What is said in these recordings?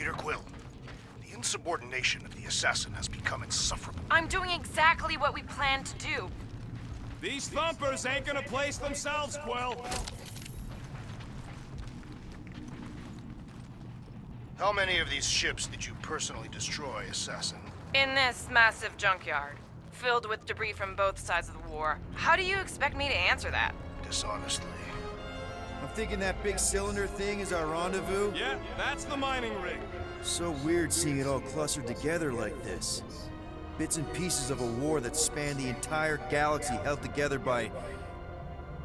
Computer Quill. The insubordination of the assassin has become insufferable. I'm doing exactly what we planned to do. These thumpers ain't gonna place themselves, Quill. How many of these ships did you personally destroy, Assassin? In this massive junkyard, filled with debris from both sides of the war. How do you expect me to answer that? Dishonestly. I'm thinking that big cylinder thing is our rendezvous. Yeah, that's the mining rig. So weird seeing it all clustered together like this. Bits and pieces of a war that spanned the entire galaxy held together by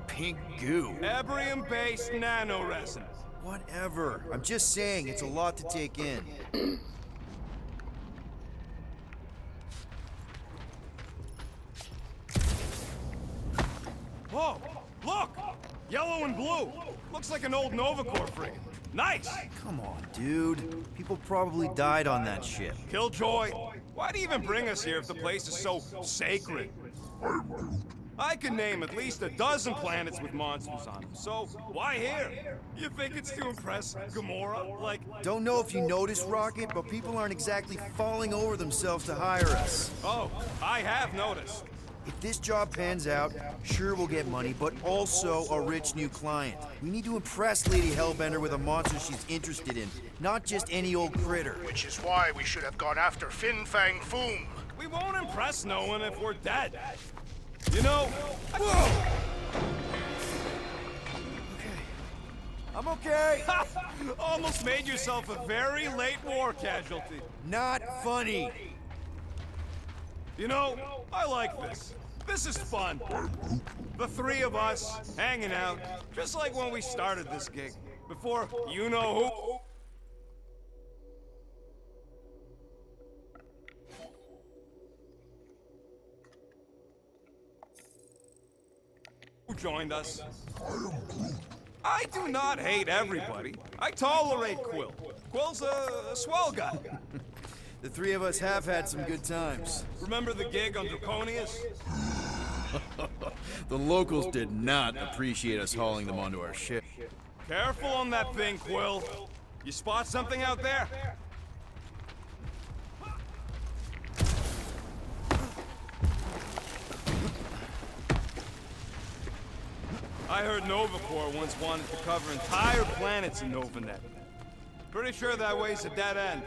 pink goo. Ebrium-based nanoresin. Whatever. I'm just saying, it's a lot to take in. Whoa, look! Yellow and blue. Looks like an old Nova Corps frigate. Nice! Come on, dude. People probably died on that ship. Killjoy, why do you even bring us here if the place is so sacred? I can name at least a dozen planets with monsters on them, so why here? You think it's to impress Gamora? Like... Don't know if you noticed, Rocket, but people aren't exactly falling over themselves to hire us. Oh, I have noticed. If this job pans out, sure we'll get money, but also a rich new client. We need to impress Lady Hellbender with a monster she's interested in, not just any old critter. Which is why we should have gone after Fin Fang Foom. We won't impress no one if we're dead. You know... Whoa! Okay. I'm okay. Almost made yourself a very late war casualty. Not funny. You know, I like this. This is fun. The three of us, hanging out, just like when we started this gig. Before you-know-who... who joined us. I do not hate everybody. I tolerate Quill. Quill's a swell guy. The three of us have had some good times. Remember the gig on Draconius? The locals did not appreciate us hauling them onto our ship. Careful on that thing, Quill. You spot something out there? I heard Nova Corps once wanted to cover entire planets in NovaNet. Pretty sure that way's a dead end.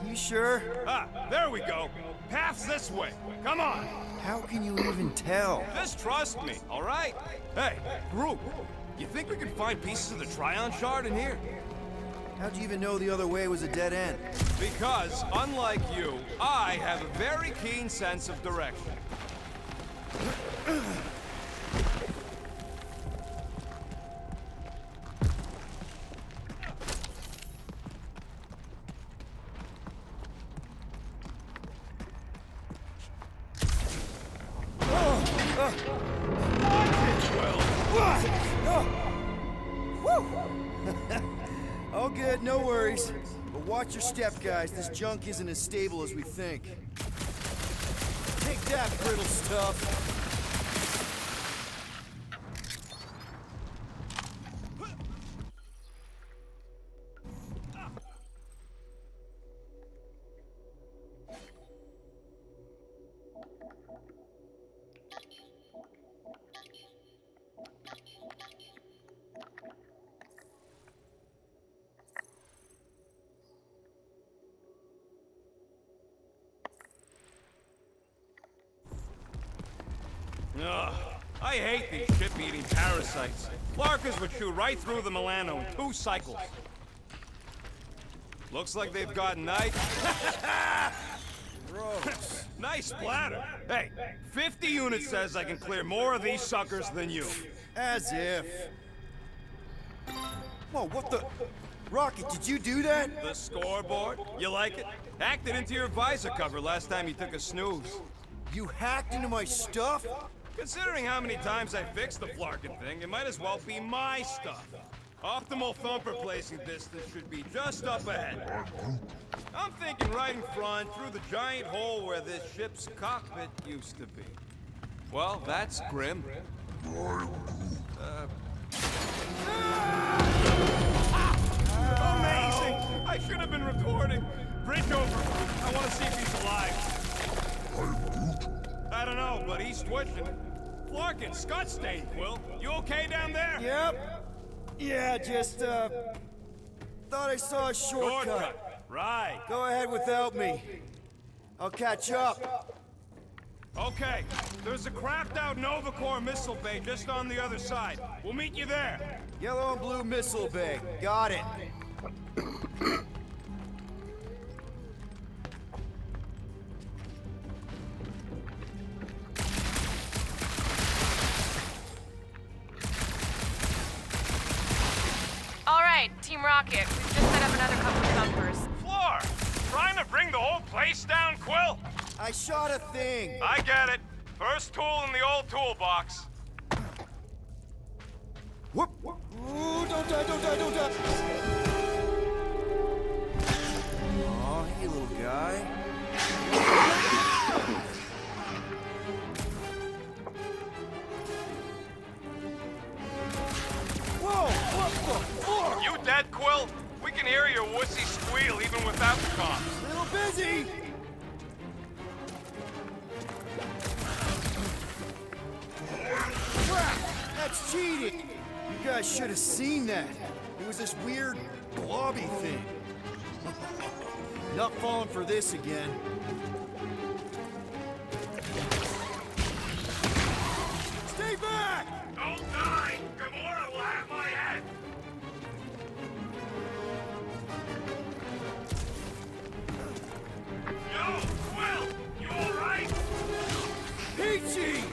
You sure? Ah, there we go. Path's this way. Come on. How can you even tell? Just trust me, all right? Hey, group, you think we can find pieces of the Tryon Shard in here? How'd you even know the other way was a dead end? Because, unlike you, I have a very keen sense of direction. All good, no worries. But watch your step, guys. This junk isn't as stable as we think. Take that, brittle stuff. Ugh, I hate these ship-eating parasites. Larkers would chew right through the Milano in 2 cycles. Looks like they've got night. Gross. Nice splatter. Hey, 50 units says I can clear more of these suckers than you. As if. Whoa, what the? Rocket, did you do that? The scoreboard? You like it? Hacked it into your visor cover last time you took a snooze. You hacked into my stuff? Considering how many times I fixed the Flarkin thing, it might as well be my stuff. Optimal thumper placing distance should be just up ahead. I'm thinking right in front, through the giant hole where this ship's cockpit used to be. Well, that's grim. Amazing! I should he's twitching. Flarkin, Scott stained, Quill. You okay down there? Yep. Yeah, just, thought I saw a shortcut. Shortcut. Right. Go ahead without me. I'll catch up. Okay, there's a cracked out Nova Corps missile bay just on the other side. We'll meet you there. Yellow and blue missile bay. Got it. All right, Team Rocket, we've just set up another couple of thumpers. Floor! Trying to bring the whole place down, Quill? I shot a thing. I get it. First tool in the old toolbox. Whoop. Ooh, don't die, don't die, don't die. Aw, hey, little guy. Whoa, what the fuck? You dead, Quill? We can hear your wussy squeal even without the comms. Little busy. Crap, that's cheating. You guys should have seen that. It was this weird blobby thing. Not falling for this again. Stay back! Don't die! Gamora will have my head! Yo, Quill! You alright? Peachy!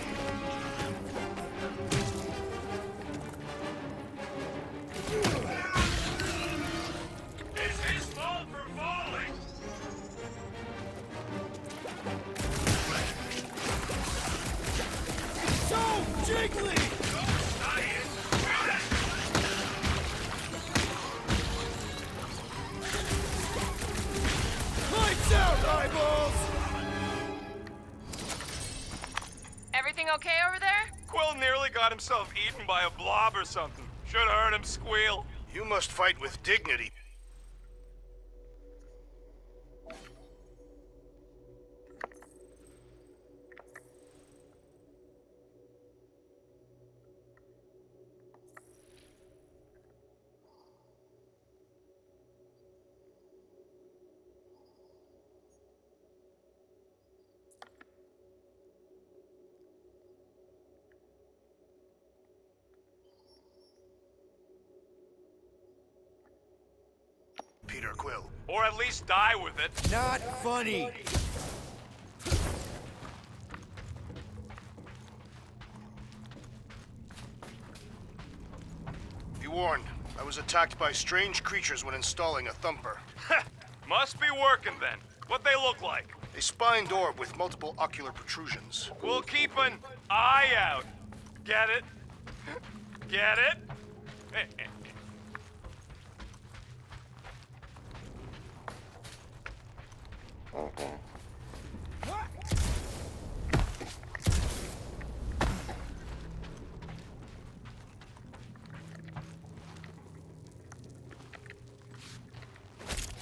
It's his fault for falling! So jiggly! Lights out, eyeballs! Everything okay over there? Quill nearly got himself eaten by a blob or something. Should've heard him squeal. You must fight with dignity. Peter Quill. Or at least die with it. Not funny. Be warned, I was attacked by strange creatures when installing a thumper. Must be working then. What they look like? A spined orb with multiple ocular protrusions. We'll keep an eye out. Get it? Get it?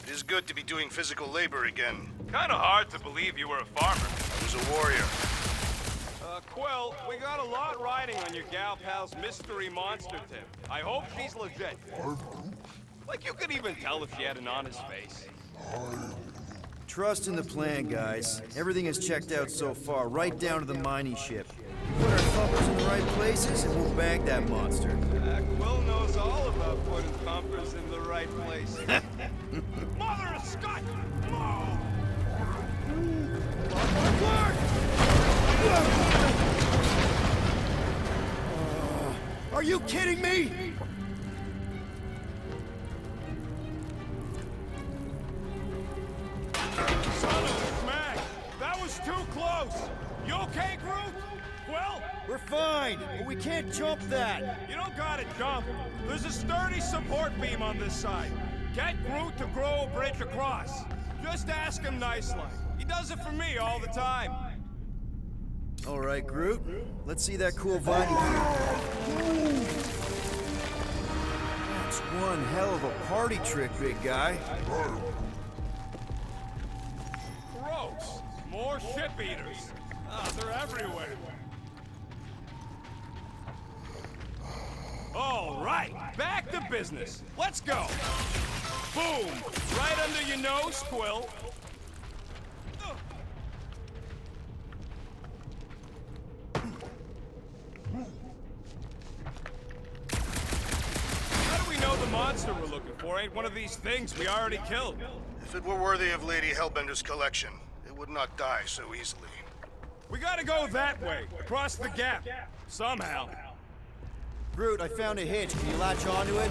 It is good to be doing physical labor again. Kinda hard to believe you were a farmer. I was a warrior. Quill, we got a lot riding on your gal pal's mystery monster tip. I hope she's legit. Like you could even tell if she had an honest face. Trust in the plan, guys. Everything is checked out so far, right down to the mining ship. Put our thumpers in the right places, and we'll bag that monster. Quill knows all about putting thumpers in the right place. Mother of Scott! No! Are you kidding me? Son of a smack! That was too close! You okay, Groot? Well, We're fine, but we can't jump that. you don't gotta jump. There's a sturdy support beam on this side. Get Groot to grow a bridge across. Just ask him nicely. He does it for me all the time. All right, Groot. Let's see that cool viney thing. That's one hell of a party trick, big guy. Gross. More ship eaters. Ah, they're everywhere. All right, back to business. Let's go. Boom! Right under your nose, Quill. How do we know the monster we're looking for ain't one of these things we already killed? If it were worthy of Lady Hellbender's collection, it would not die so easily. We gotta go that way, across the gap. Somehow. Groot, I found a hitch. Can you latch onto it?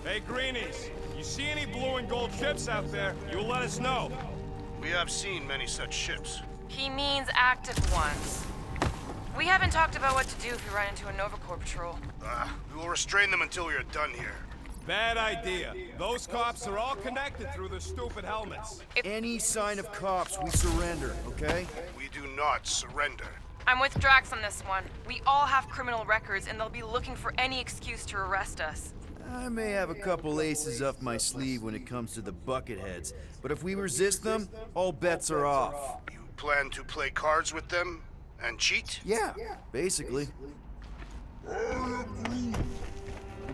Hey, Greenies, you see any blue and gold ships out there, you'll let us know. We have seen many such ships. He means active ones. We haven't talked about what to do if we run into a Nova Corps patrol. We will restrain them until we are done here. Bad idea. Those cops are all connected through their stupid helmets. Any sign of cops, we surrender, okay? We do not surrender. I'm with Drax on this one. We all have criminal records, and they'll be looking for any excuse to arrest us. I may have a couple aces up my sleeve when it comes to the bucketheads, but if we resist them, all bets are off. You plan to play cards with them and cheat? Yeah, basically.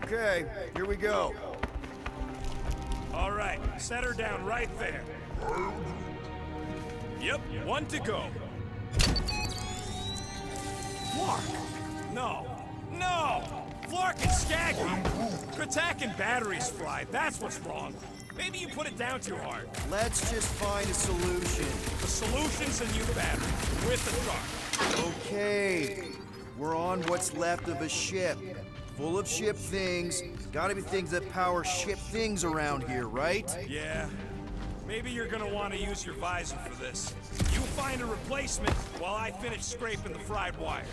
Okay, here we go. All right, set her down right there. Yep, one to go. Flark! No! No! Flark and Skaggy! Attack and batteries fly, that's what's wrong. Maybe you put it down too hard. Let's just find a solution. The solution's a new battery, with the truck. Okay, we're on what's left of a ship. Full of ship things. Gotta be things that power ship things around here, right? Yeah. Maybe you're gonna want to use your visor for this. You find a replacement while I finish scraping the fried wires.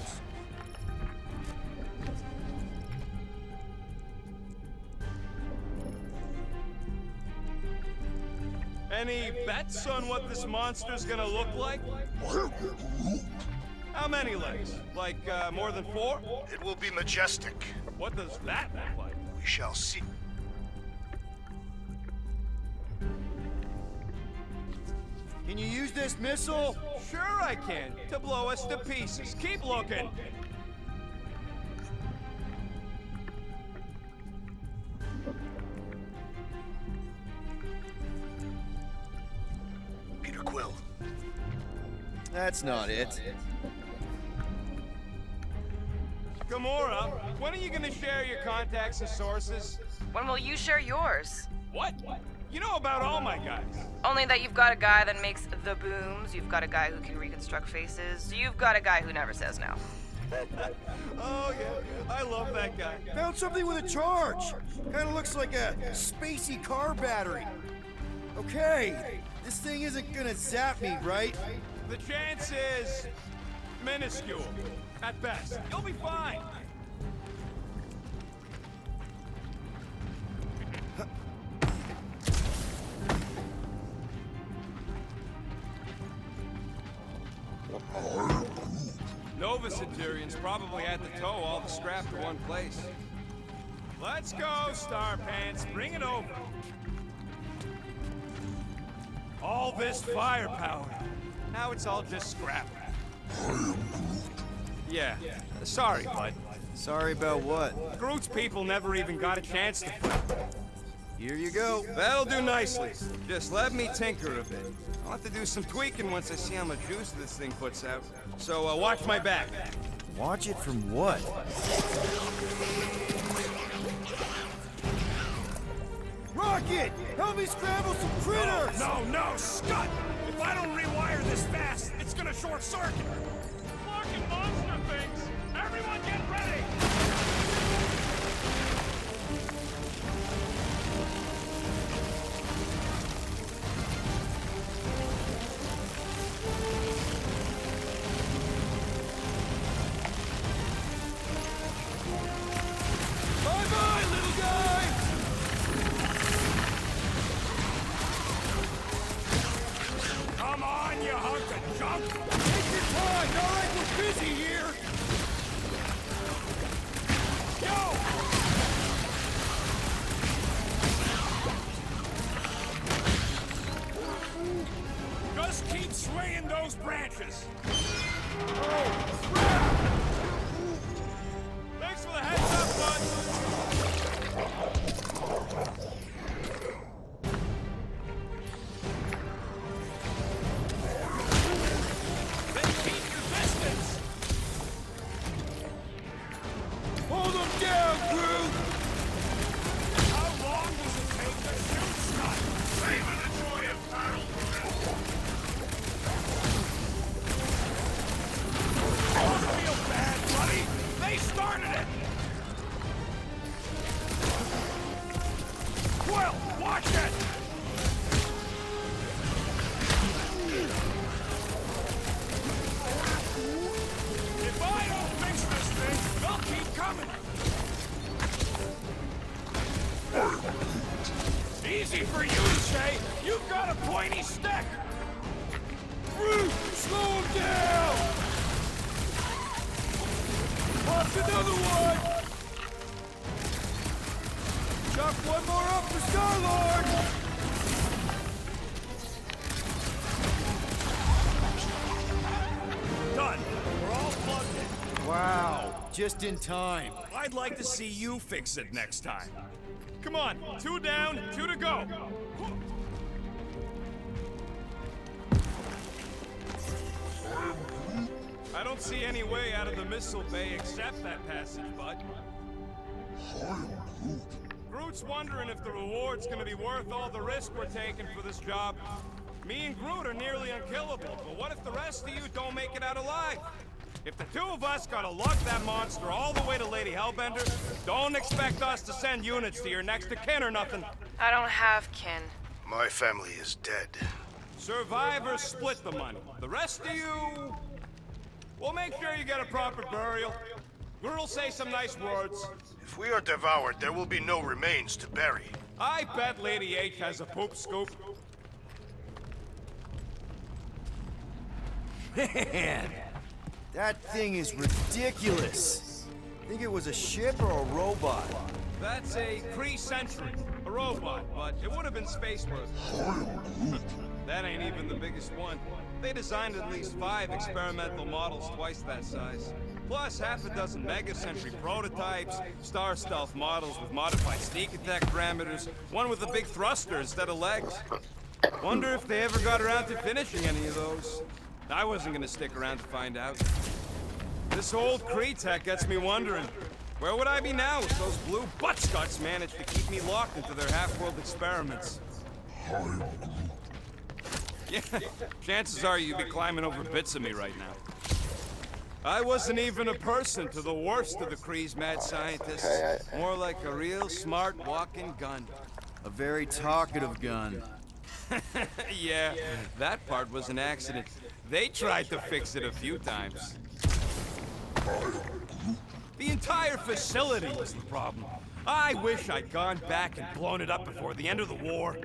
Any bets on what this monster's gonna look like? How many legs? Like, more than 4? It will be majestic. What does that look like? We shall see. Can you use this missile? Sure I can, to blow us to pieces. Keep looking. Peter Quill. That's not it. Gamora, when are you gonna share your contacts and sources? When will you share yours? What? You know about all my guys. Only that you've got a guy that makes the booms, you've got a guy who can reconstruct faces, you've got a guy who never says no. Oh yeah, I love that guy. Found something with a charge. Kinda looks like a spacey car battery. Okay, this thing isn't gonna zap me, right? The chance is minuscule, at best. You'll be fine. Nova Centurions probably had to tow all the scrap to one place. Let's go, Star Pants. Bring it over. All this firepower. Now it's all just scrap. Yeah. Sorry, bud. Sorry about what? Groot's people never even got a chance to fight. Here you go. That'll do nicely. Just let me tinker a bit. I'll have to do some tweaking once I see how much juice this thing puts out. So, watch my back. Watch it from what? Rocket! Help me scramble some critters! No, Scud! If I don't rewire this fast, it's gonna short circuit. Fucking monster things! Everyone get ready! Bye-bye, little guy! Come on, you hunk of junk! Take your time! All right, we're busy here! Yo! Just keep swinging those branches. Oh, crap! Quill, watch it! If I don't fix this thing, they'll keep coming! Easy for you to say! You've got a pointy stick! Groot, slow him down! Watch another one! Chuck one more up for Star-Lord! Done. We're all plugged in. Wow, just in time. I'd like to see you fix it next time. Come on, 2 down, 2 to go. I don't see any way out of the missile bay except that passage, bud. Groot's wondering if the reward's gonna be worth all the risk we're taking for this job. Me and Groot are nearly unkillable, but what if the rest of you don't make it out alive? If the 2 of us gotta lug that monster all the way to Lady Hellbender, don't expect us to send units to your next of kin or nothing. I don't have kin. My family is dead. Survivors split the money. The rest of you... we'll make sure you get a proper burial. Groot'll say some nice words. If we are devoured, there will be no remains to bury. I bet Lady H has a poop scoop. Man, that thing is ridiculous. Think it was a ship or a robot? That's a Kree Sentry, a robot, but it would have been space-worthy. That ain't even the biggest one. They designed at least 5 experimental models twice that size. Plus half a dozen Mega Sentry prototypes, Star Stealth models with modified sneak attack parameters, one with a big thruster instead of legs. Wonder if they ever got around to finishing any of those. I wasn't gonna stick around to find out. This old Kree tech gets me wondering, where would I be now if those blue buttscots managed to keep me locked into their half-world experiments? Yeah, chances are you'd be climbing over bits of me right now. I wasn't even a person to the worst of the Kree's mad scientists. More like a real smart walking gun. A very talkative gun. Yeah, that part was an accident. They tried to fix it a few times. The entire facility was the problem. I wish I'd gone back and blown it up before the end of the war.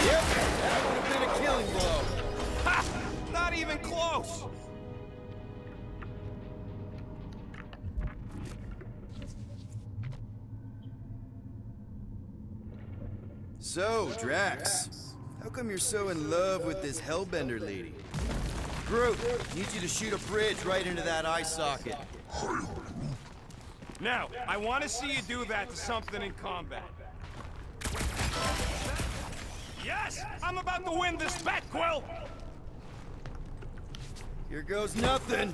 Yep, that would have been a killing blow. Ha! Not even close! So, Drax, how come you're so in love with this Hellbender lady? Groot, need you to shoot a bridge right into that eye socket. Now, I want to see you do that to something in combat. Yes! I'm about to win this bet, Quill! Here goes nothing.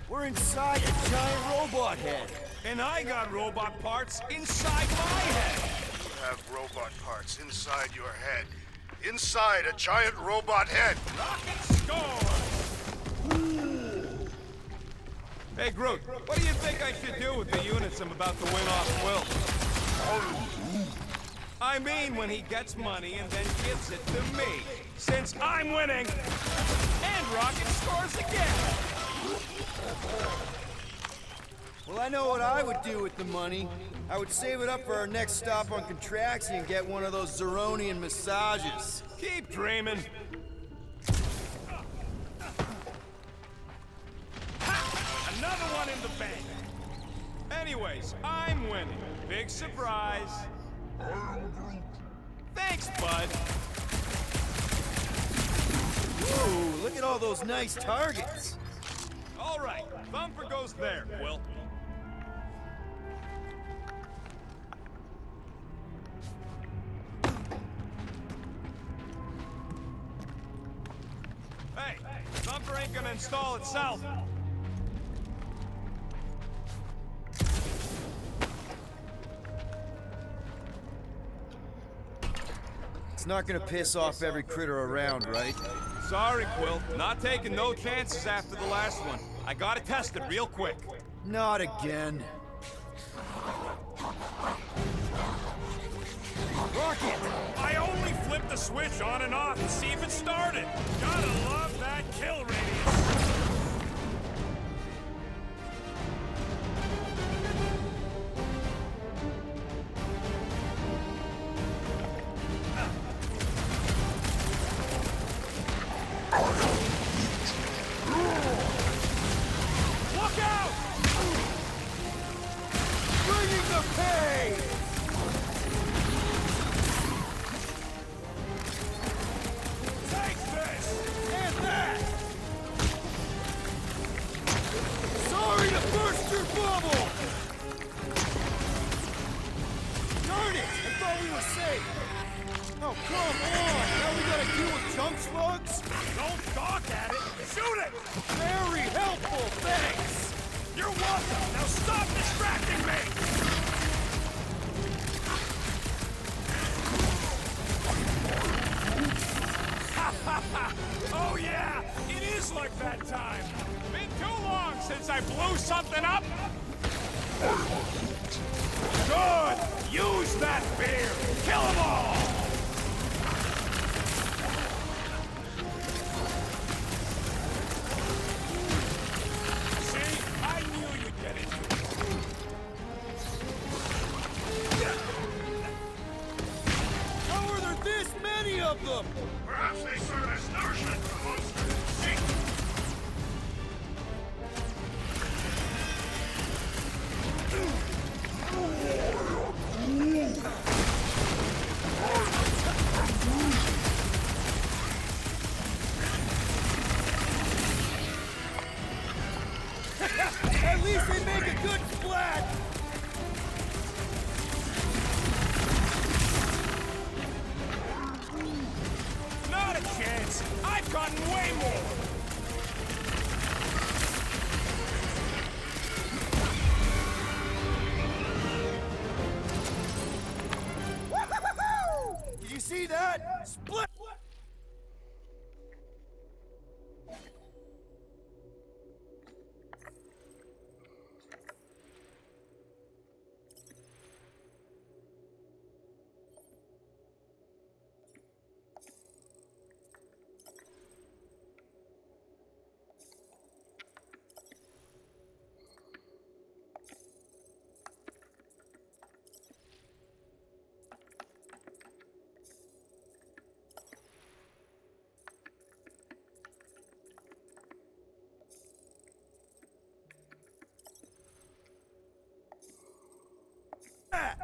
We're inside a giant robot head. And I got robot parts inside my head! You have robot parts inside your head. Inside a giant robot head. Rocket score! Hey, Groot, what do you think I should do with the units I'm about to win off Quill? I mean when he gets money and then gives it to me, since I'm winning, and Rocket scores again! Well, I know what I would do with the money. I would save it up for our next stop on Contraxi and get one of those Zeronian massages. Keep dreaming. Ha! Another one in the bank. Anyways, I'm winning. Big surprise. Thanks, bud. Whoa, look at all those nice targets. All right, Thumper goes there, Quill. Hey, Thumper ain't gonna install itself. It's not gonna piss off every critter around, right? Sorry, Quill. Not taking no chances after the last one. I gotta test it real quick. Not again. switch on and off to see if it started. Gotta love that kill radius. Look out! Bringing the pain! Take this! And that! Sorry to burst your bubble! Darn it! I thought we were safe! Oh, come on! Now we gotta deal with junk slugs? Don't gawk at it! Shoot it! Very helpful, thanks! You're welcome! Now stop distracting me! Oh yeah! It is like that time! Been too long since I blew something up! Good! Use that beer! Kill them all! See? I knew you'd get into it. How are there this many of them? Perhaps they serve as nourishment for monsters in the sea. At least they make a good splat! Not a chance! I've gotten way more! Did you see that? Split!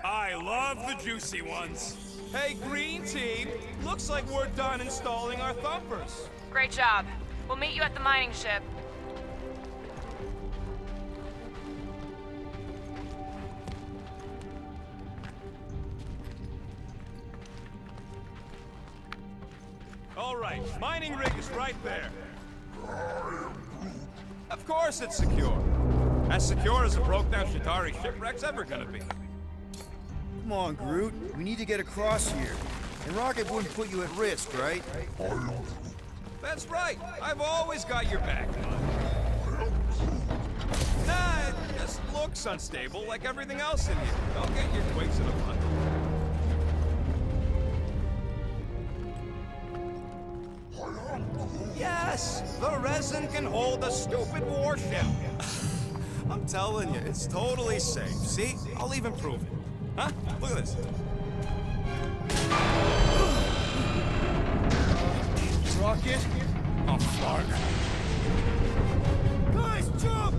I love the juicy ones. Hey, green team, looks like we're done installing our thumpers. Great job. We'll meet you at the mining ship. All right, mining rig is right there. Of course it's secure. As secure as a broke-down Shatari shipwreck's ever gonna be. Come on, Groot. We need to get across here. And Rocket wouldn't put you at risk, right? That's right. I've always got your back. Nah, it just looks unstable like everything else in here. Don't get your twigs in a bun. Yes, the resin can hold a stupid warship. I'm telling you, it's totally safe. See? I'll even prove it. Huh? Look at this. Rocket? Oh, Flark. Guys, jump!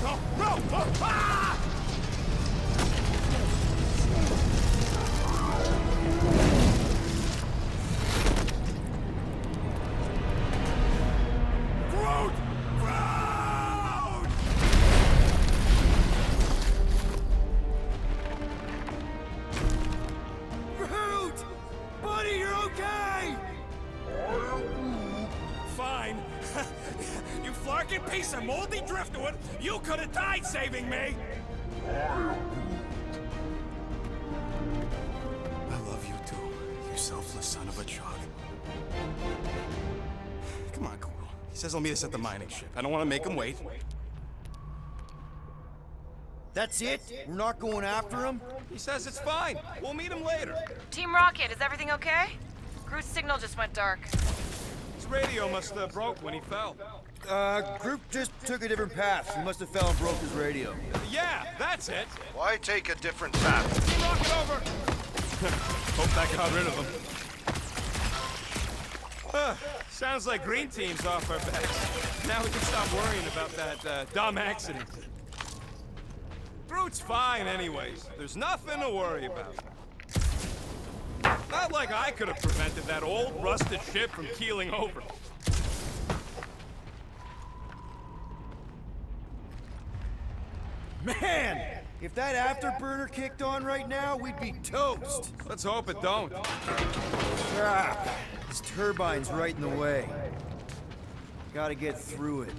No! No! Ah! Groot! Groot! Groot! Buddy, you're okay! Fine. You flarking piece of moldy driftwood! You could have died saving me! I love you too, you selfless son of a chug. Come on, Quill. He says he'll meet us at the mining ship. I don't want to make him wait. That's it? We're not going after him? He says it's fine. We'll meet him later. Team Rocket, is everything okay? Groot's signal just went dark. His radio must have broke when he fell. Group just took a different path. He must have fell and broke his radio. Yeah, that's it. Why take a different path? Team Rocket over. Hope that got rid of him. Sounds like Green Team's off our backs. Now we can stop worrying about that dumb accident. Groot's fine anyways. There's nothing to worry about. Not like I could have prevented that old rusted ship from keeling over. Man! If that afterburner kicked on right now, we'd be toast. Let's hope it don't. Crap. This turbine's right in the way. Gotta get through it.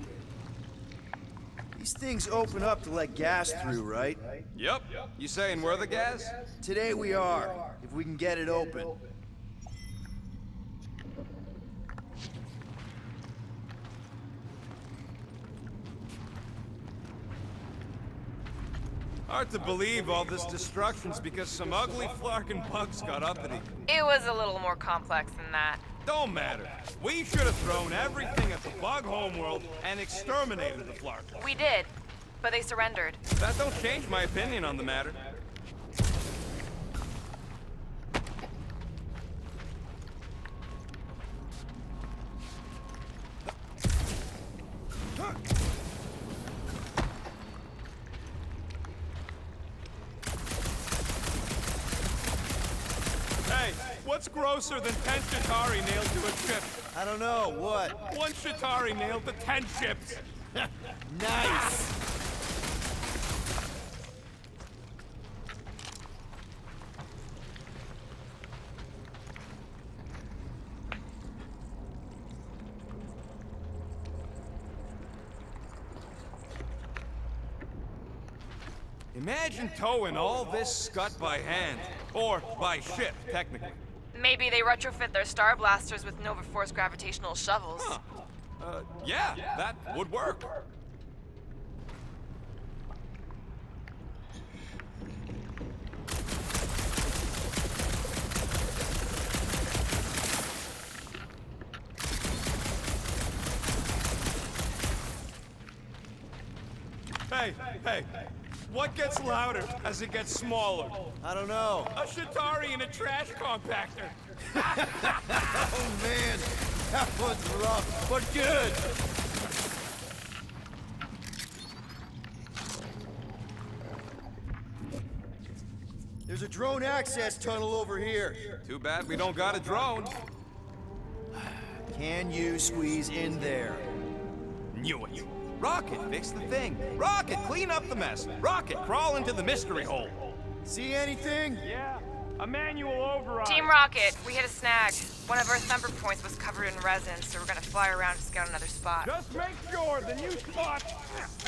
These things open up to let gas through, right? Yep. You saying we're the gas? Today we are, if we can get it open. Hard to believe all this destruction's because some ugly flarkin' bugs got uppity. It was a little more complex than that. Don't matter. We should have thrown everything at the bug homeworld and exterminated the flarkin. We did, but they surrendered. That don't change my opinion on the matter. Hey, what's grosser than 10 Chitauri nailed to a ship? I don't know, what? 1 Chitauri nailed to 10 ships. Nice! Imagine towing all this scut by hand. Or by ship, technically. Maybe they retrofit their Star Blasters with Nova Force gravitational shovels. Huh. Yeah, that would work. Hey, what gets louder as it gets smaller? I don't know. A Chitauri in a trash compactor. Oh man, that one's rough, but good. There's a drone access tunnel over here. Too bad we don't got a drone. Can you squeeze in there? Knew it. Rocket, fix the thing. Rocket, clean up the mess. Rocket, crawl into the mystery hole. See anything? Yeah, a manual override. Team Rocket, we hit a snag. One of our thumper points was covered in resin, so we're gonna fly around to scout another spot. Just make sure the new spot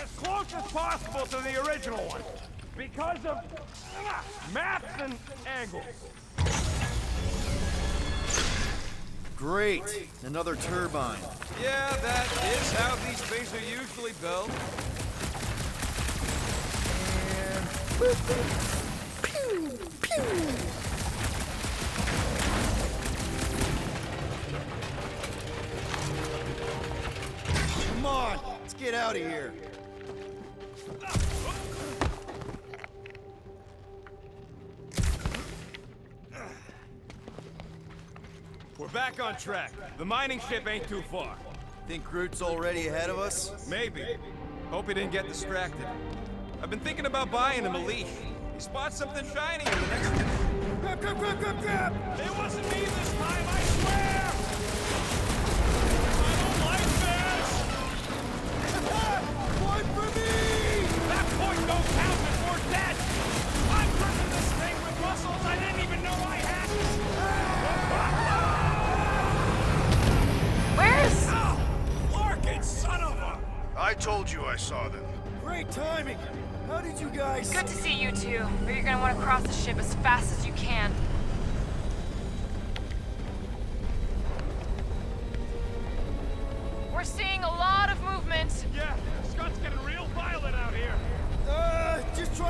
as close as possible to the original one. Because of maps and angles. Great, another turbine. Yeah, that is how these things are usually built. And pew, pew. Come on, let's get out of here. We're back on track. The mining ship ain't too far. Think Groot's already ahead of us? Maybe. Hope he didn't get distracted. I've been thinking about buying him a leash. He spots something shiny in the next... Grab, grab, grab, grab, grab! It wasn't me this time, I swear! I don't like this! Point for me! That point don't count if we're dead! I'm gripping this thing with muscles I didn't even know I had! Where's... Oh, Larkin, son of a... I told you I saw them. Great timing! How did you guys... Good to see you two, but you're gonna want to cross the ship as fast as you can. We're seeing a lot of movement. Yeah, Scott's getting real violent out here. Just try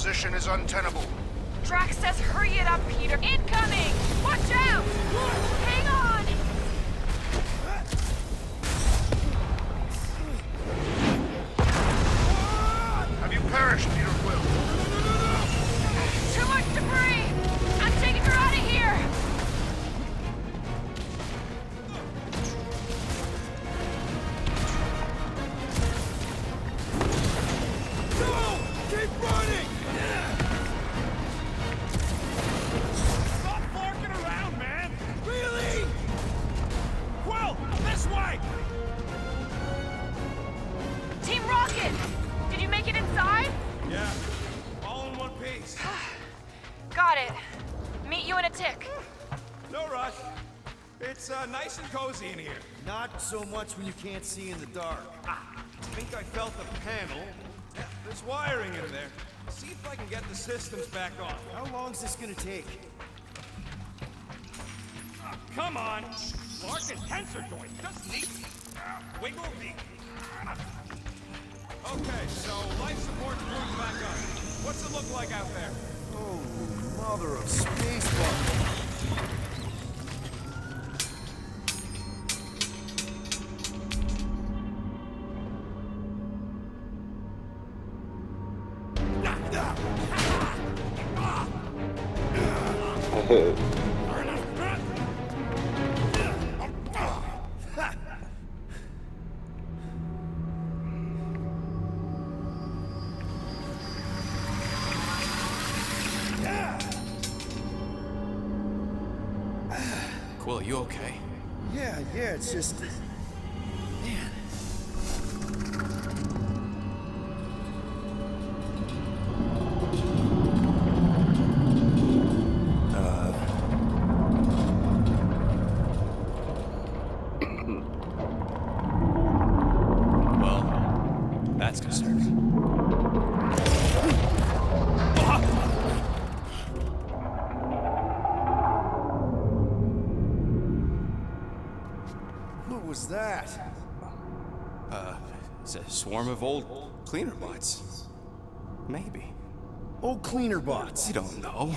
position is untenable. Drax says hurry it up, Peter. Incoming! Watch out! Hang on! Have you perished, Peter Quill? Too much debris! I'm taking her out of here! No! Keep running! Stop barking around, man! Really? Quill, this way! Team Rocket! Did you make it inside? Yeah, all in one piece. Got it. Meet you in a tick. No rush. It's nice and cozy in here. Not so much when you can't see in the dark. I think I felt a panel. Yeah, there's wiring in there. See if I can get the systems back on. How long's this gonna take? Come on! Lark and tensor joint, just neat. Wiggle the... Okay, so life support screwed back up. What's it look like out there? Oh, mother of spaceballs. Quill, you okay? Yeah, it's just... Man. Well, that's concerning. What was that? It's a swarm of old cleaner bots. Maybe. Oh, cleaner bots. I don't know.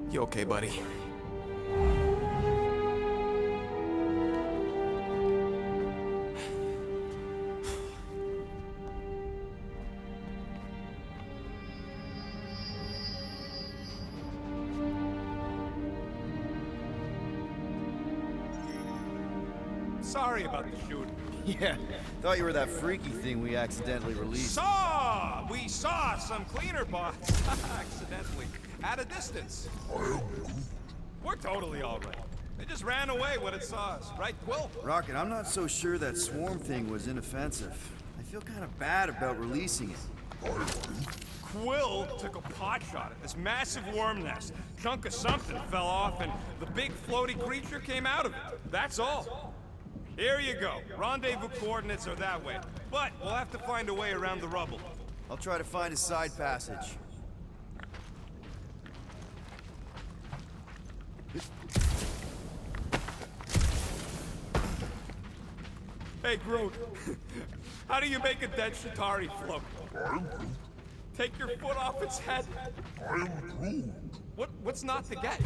You okay, buddy? Sorry about the shooting. Yeah, thought you were that freaky thing we accidentally released. We saw some cleaner bots accidentally at a distance. We're totally all right. They just ran away when it saw us, right, Quill? Rocket, I'm not so sure that swarm thing was inoffensive. I feel kind of bad about releasing it. Quill took a pot shot at this massive worm nest. Chunk of something fell off, and the big floaty creature came out of it. That's all. Here you go. Rendezvous coordinates are that way, but we'll have to find a way around the rubble. I'll try to find a side passage. Hey, Groot. How do you make a dead Shatari float? Take your foot off its head. What's not to get?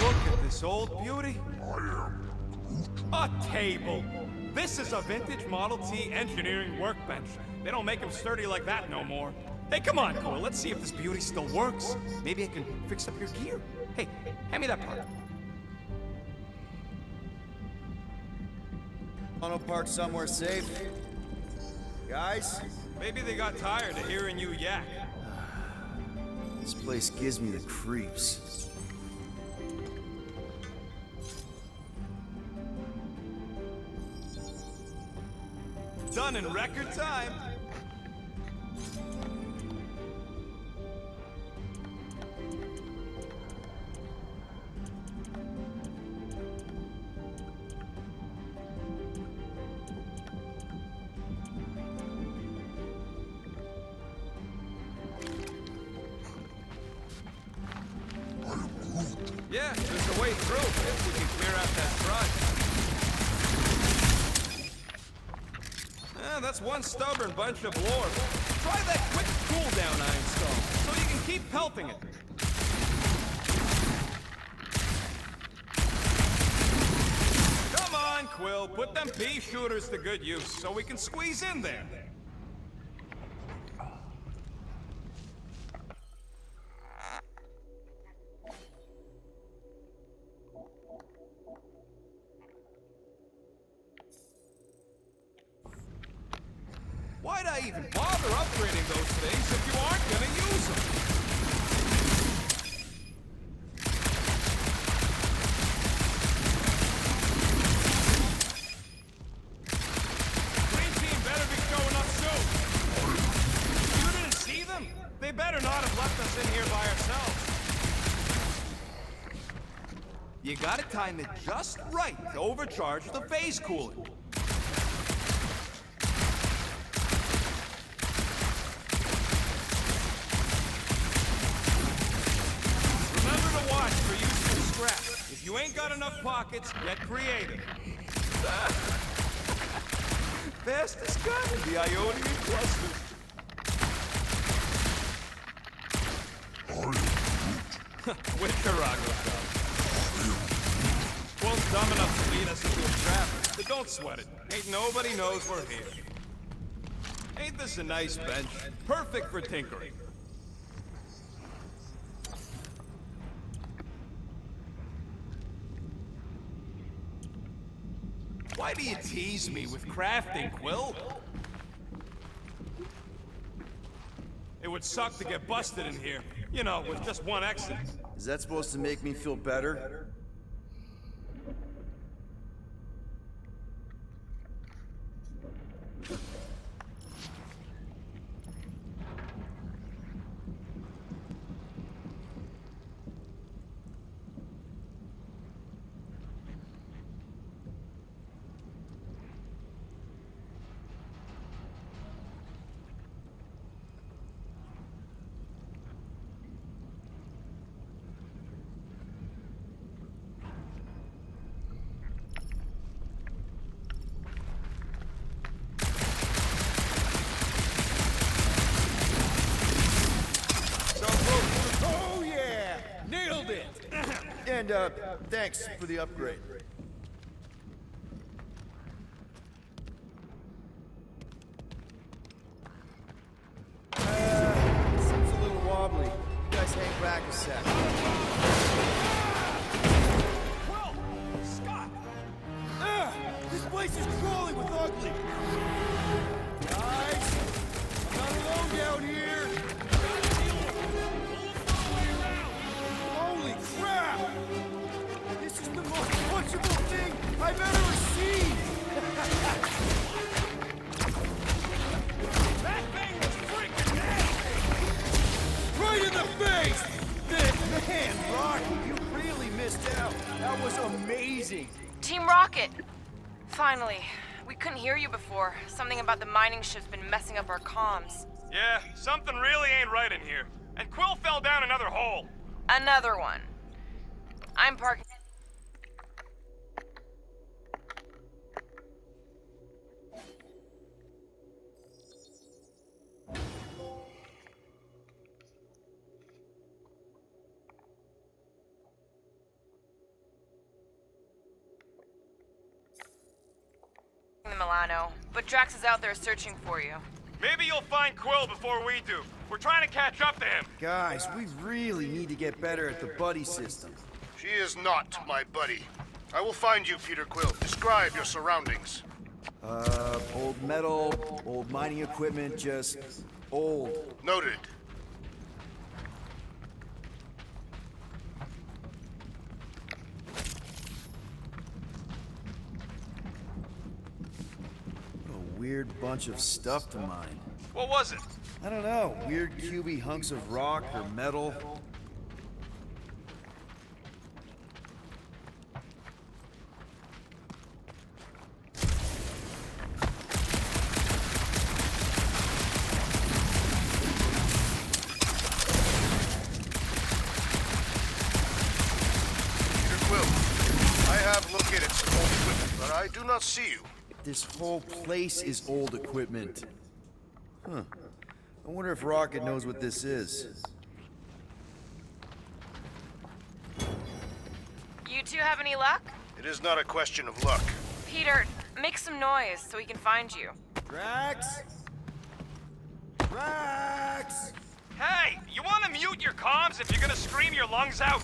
Look at this old beauty. A table. This is a vintage Model T engineering workbench. They don't make them sturdy like that no more. Hey, come on, Quill. Let's see if this beauty still works. Maybe I can fix up your gear. Hey, hand me that part. Auto park somewhere safe. Guys, Maybe they got tired of hearing you yak. this place gives me the creeps. Done in record time. Yeah, there's a way through if we can clear out that front. That's one stubborn bunch of lords. Try that quick cooldown ironstone, so you can keep pelting it. Come on, Quill, put them pea shooters to good use, so we can squeeze in there. Why'd I even bother upgrading those things if you aren't gonna use them? Green team better be showing up soon. You didn't see them? They better not have left us in here by ourselves. You gotta time it just right to overcharge the phase cooling. If you ain't got enough pockets, get creative. Fastest gun in the Ionian cluster. With Carago gun. Quill's dumb enough to lead us into a trap, but don't sweat it. Ain't nobody knows we're here. Ain't this a nice bench? Perfect for tinkering. Why do you tease me with crafting, Quill? It would suck to get busted in here. You know, with just one exit. Is that supposed to make me feel better? And, thanks for the upgrade. Seems a little wobbly. You guys hang back a sec. Quill! Scott! This place is crawling with ugly. Guys, I'm not alone down here. Holy crap! This is the most punchable thing I've ever seen! That thing was freaking nasty! Right in the face! Man, Rocky, you really missed out. That was amazing. Team Rocket! Finally. We couldn't hear you before. Something about the mining ship's been messing up our comms. Yeah, something really ain't right in here. And Quill fell down another hole. Another one. I'm parking. The Milano, but Drax is out there searching for you. Maybe you'll find Quill before we do. We're trying to catch up to him. Guys, we really need to get better at the buddy system. She is not my buddy. I will find you, Peter Quill. Describe your surroundings. Old metal, old mining equipment, just old. Noted. What a weird bunch of stuff to mine. What was it? I don't know, weird cubey hunks of rock or metal. but I do not see you. This whole place is old equipment. Huh. I wonder if Rocket knows what this is. You two have any luck? It is not a question of luck. Peter, make some noise so we can find you. Drax? Drax! Hey, you want to mute your comms if you're gonna scream your lungs out?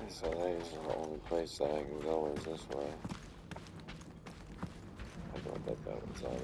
So that is the only place that I can go is this way. I don't bet that was all it.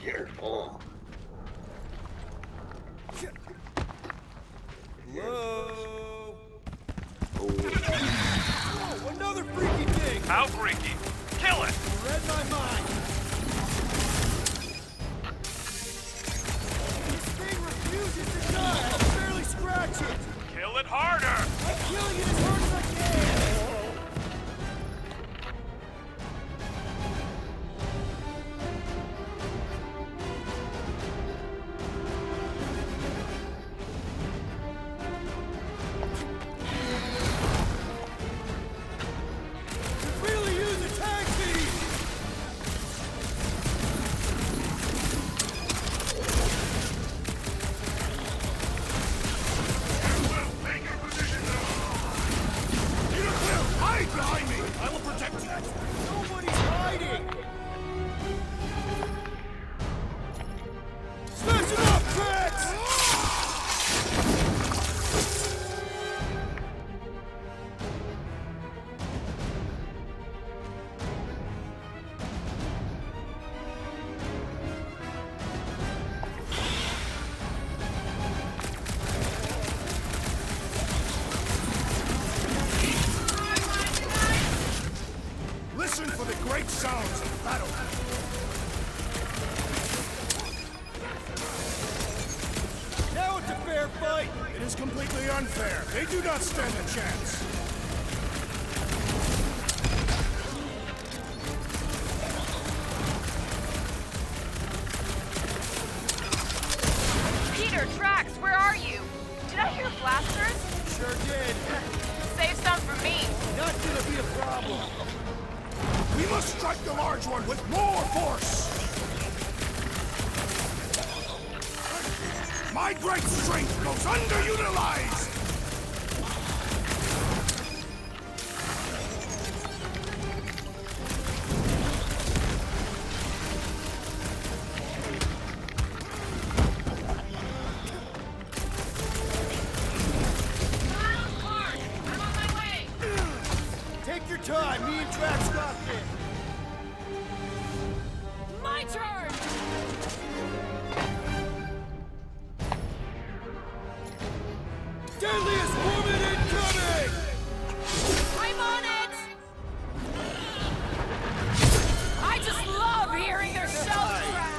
Careful. Hello? Oh, another freaky thing! How freaky? Kill it! Read my mind! This thing refuses to die! I can barely scratch it! Kill it harder! I'm killing it as hard as I can! Listen for the great sounds of battle. Now it's a fair fight! It is completely unfair. They do not stand a chance. Peter, Drax, where are you? Did I hear blasters? Sure did. Save some for me. Not gonna be a problem. We must strike the large one with more force. My great strength goes underutilized. Take your time, me and Drax got this. My turn! Deadliest woman incoming! I'm on it! I just love hearing their shells crack!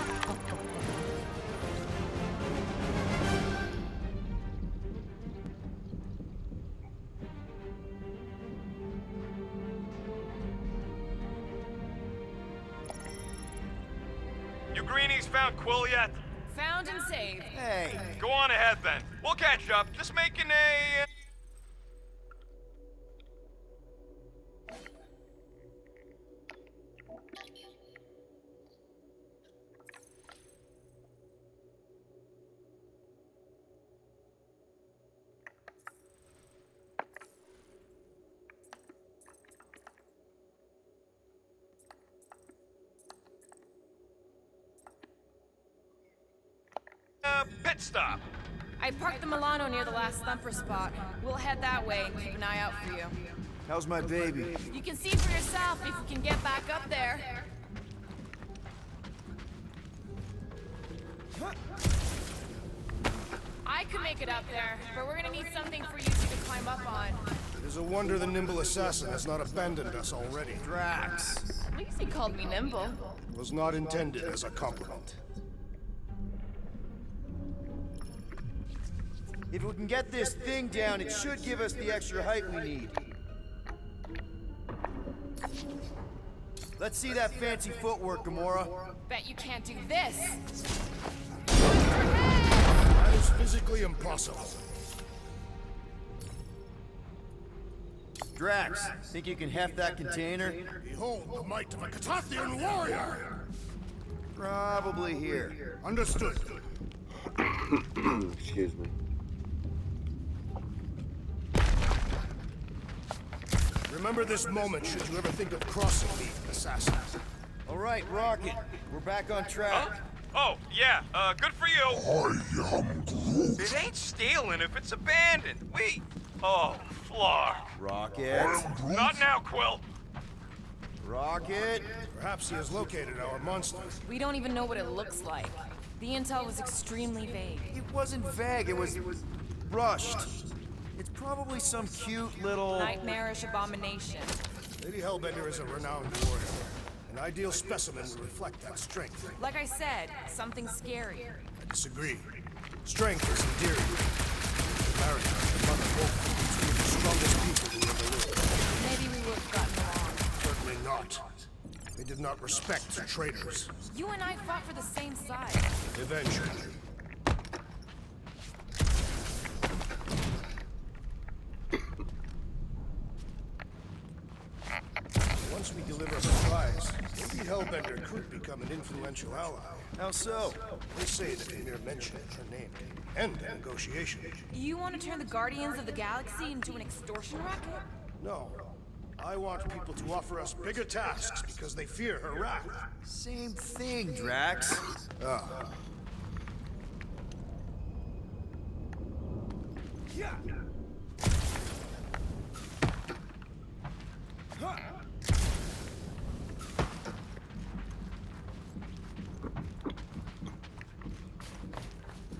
You greenies found Quill yet? Found and saved. Hey, Go on ahead then. We'll catch up. Just making a... pit stop? I parked the Milano near the last thumper spot. We'll head that way and keep an eye out for you. How's my baby? You can see for yourself if we can get back up there. I could make it up there, but we're gonna need something for you two to climb up on. It is a wonder the nimble assassin has not abandoned us already. Drax. At least he called me nimble. Was not intended as a compliment. If we can get this thing down, it should give us the extra height we need. Let's see that fancy footwork, Gamora. Bet you can't do this. That is physically impossible. Drax, think you can heft that container? Behold the might of a Catathian warrior! Probably here. Understood. Excuse me. Remember this moment should you ever think of crossing me, assassin. All right, Rocket. We're back on track. Oh, yeah, good for you. It ain't stealing if it's abandoned. Oh, Flark. Rocket. Not now, Quill. Rocket. Perhaps he has located our monster. We don't even know what it looks like. The intel was extremely vague. It wasn't vague, it was rushed. It's probably some cute little... Nightmarish abomination. Lady Hellbender is a renowned warrior. An ideal specimen to reflect that strength. Like I said, something scary. I disagree. Strength is endearing. Marriage is the mother hope between the strongest people who ever lived. Maybe we would have gotten along. Certainly not. They did not respect traitors. You and I fought for the same side. Eventually. Once we deliver her prize, maybe Hellbender could become an influential ally. How so? They say that the mere mention of her name can end the negotiation. You want to turn the Guardians of the Galaxy into an extortion racket? No. I want people to offer us bigger tasks because they fear her wrath. Same thing, Drax.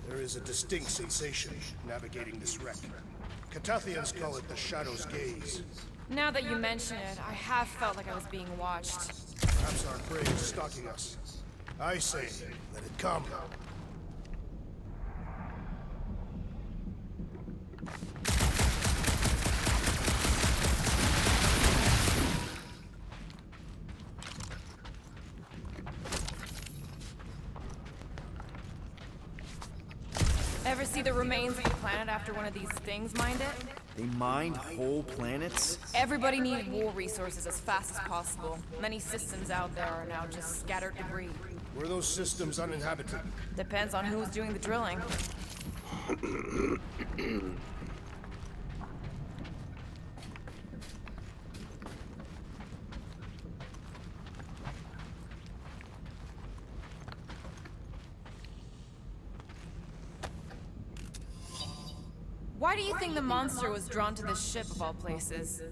There is a distinct sensation navigating this wreck. Catathians call it the Shadow's Gaze. Now that you mention it, I have felt like I was being watched. Perhaps our prey is stalking us. I say, let it come. Ever see the remains of a planet after one of these things mined it? They mined whole planets? Everybody needed war resources as fast as possible. Many systems out there are now just scattered debris. Were those systems uninhabited? Depends on who's doing the drilling. Why do you think the monster was drawn to this ship of all places?